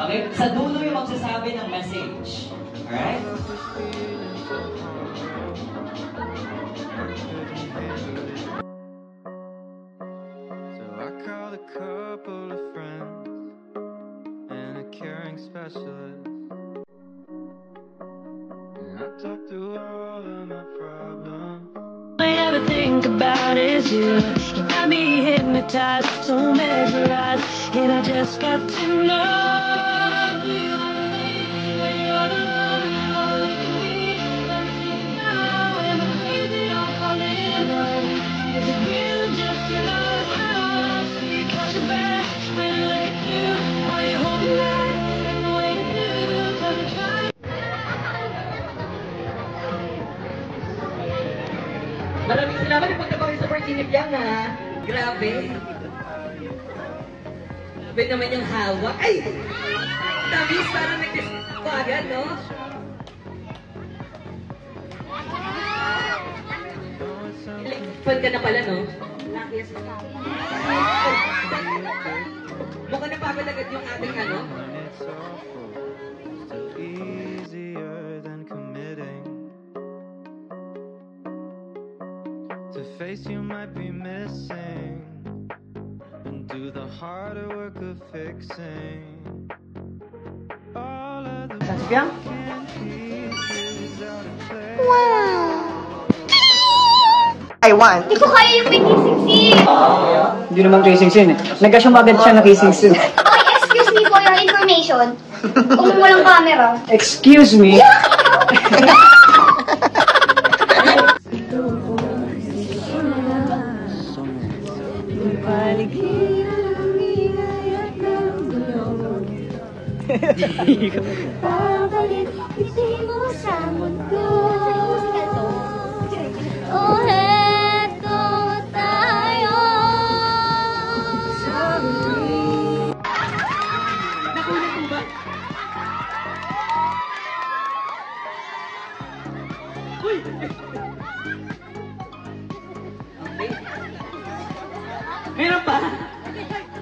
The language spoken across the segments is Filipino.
Okay, sa dulo yung magsasabi ng message. Alright? So I called a couple of friends and a caring specialist. And I talked through all of my problems. All I ever think about is you. You got me hypnotized, so mesmerized, and I just got to know you. You're the one I wanna be. But now am I crazy or falling in love? Is it real just to love how you catch your breath when I let you? Are you holding back and waiting to come and try? Maraming salamat yung pagkabawi sa Virginia Piang, ha? Grabe. Grabe naman yung hawak. Ay! Tamis, parang nag-disco agad, no? Fan ka na pala, no? Luckiest. Mukhang napagod agad yung ating, ano? It's awful, still easier than committing. To face you might be missing and do the harder work of fixing all of the broken pieces out of place. I want. Hindi ko kaya yung may kissing scene. Hindi naman kissing scene eh. Nag-assume agad siya na kissing scene. Okay, excuse me for your information. Kung walang camera. Excuse me? Babalik hindi mo sa mundo. Oh, heto tayo. Nakulit mo ba? Uy! Okay. Meron pa?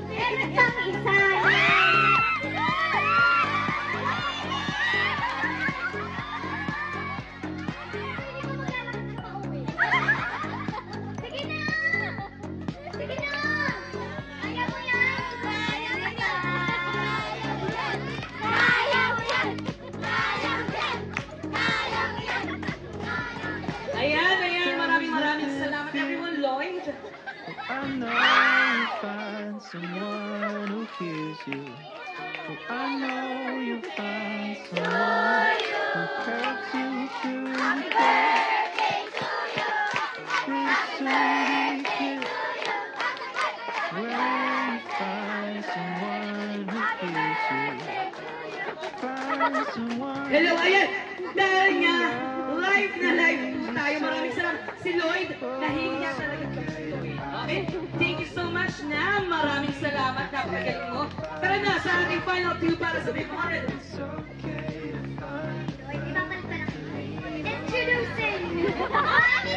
Meron pang isa. Sige na! Sige na! Kaya mo yan! Kaya mo yan! Kaya mo yan! Kaya mo yan! Kaya mo yan! Ayan, maraming salamat everyone, Lloyd. I know you find someone who hears you. I know you find someone who helps you through the day. This sweet kiss. When you find someone who hears you. Find someone. Hello, ayan! Dahil nga, live na live po tayo. Maraming salamat. Si Lloyd, nahingi niya talaga sa Lloyd. Okay? Thank you so much na. Maraming salamat. Napakagaling mo. Tara na sa ating final two para sa Big 100. Introducing Mommy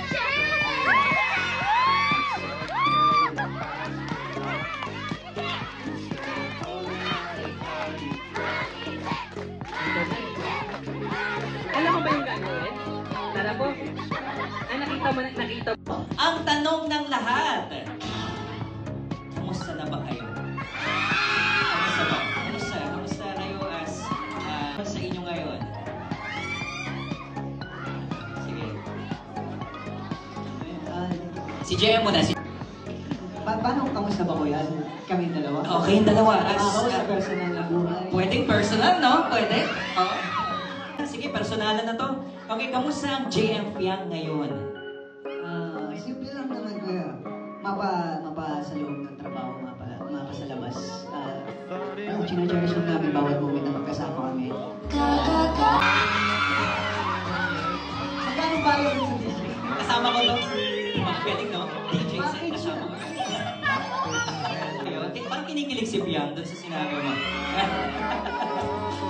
Alam mo ba yung gagawin? Tara po. Nakita mo. Ang tanong ng lahat. Kumusta na ba kayo? Kumusta ba? Kumusta kayo sa inyo ngayon? Sige. Si JM muna. Paano kamusta ba ko yan? Kaming dalawa? Okay, yung dalawa. Ako sa personal na buhay. Pwedeng personal, no? Pwede? Oo. Sige, personalan na to. Okay, kamusta ang JM Piang ngayon? Simple lang naman kuya. Mapa sa loob ng trabaho, mapa sa labas. China-cherish lang namin bawat moment na magkasama kami. Magkano ba yun sa DJ? Kasama ko to. Pwedeng, no? DJ set, kasama ko. Ayun, parang kinikilig si Piang doon sa sinabi mo.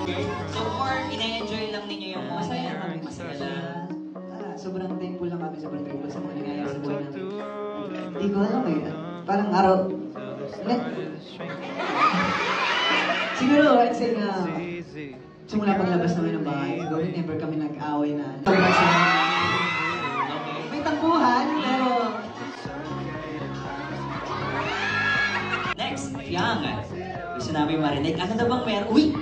Okay. So, or ina-enjoy lang ninyo yung Masaya kami. masaya. Sobrang thankful lang kami sa birthday ko sa mga nangyayari sa buhay namin. Hindi ko alam eh. parang araw. Siguro, I'd say na simula paglabas namin ng bahay, never kami nag-away na. May tampuhan, pero Next, Yang. Gusto namin marinig. Ano na bang meron? Uy!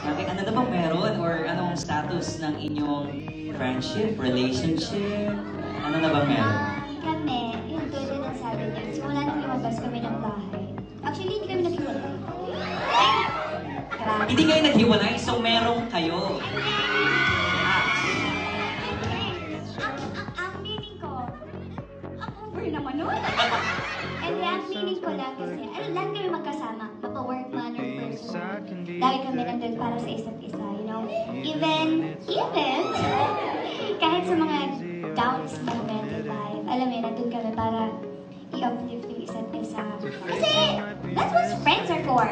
Sabi, ano na bang meron? Or anong status ng inyong friendship, relationship? Ano na bang meron? Kami, yung tulad ng sabi niya, simula nang lumabas kami ng bahay. Actually, hindi kami naghiwalay. Grabe. Hindi kayo naghiwalay, so meron kayo. Ang meaning ko, ang over naman nun. And ang meaning ko lang kasi, lahat kami magkasama. Mapa-work man or personal. Lagi kami nandun para sa isa't isa, you know? Even, kahit sa mga downs moment in life, alam mo yun, nandun kami para i-uplift yung isa't isa. Kasi, that's what friends are for.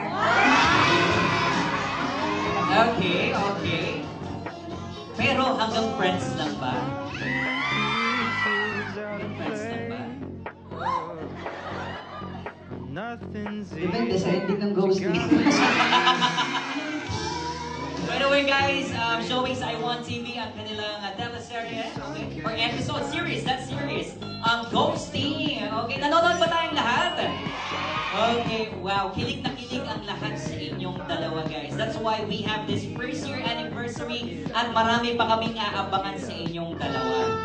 Okay, okay. Pero hanggang friends lang ba? Hanggang friends lang ba? Depende sa ending ng ghosting. By the way guys, showing sa iWant TV ang kanilang teleserye, okay? Or episode series, that series. Ghosting. Okay, nanonood ba tayong lahat? Okay, wow. Kilig na kilig ang lahat sa inyong dalawa guys. That's why we have this first year anniversary at marami pa kaming aabangan sa inyong dalawa.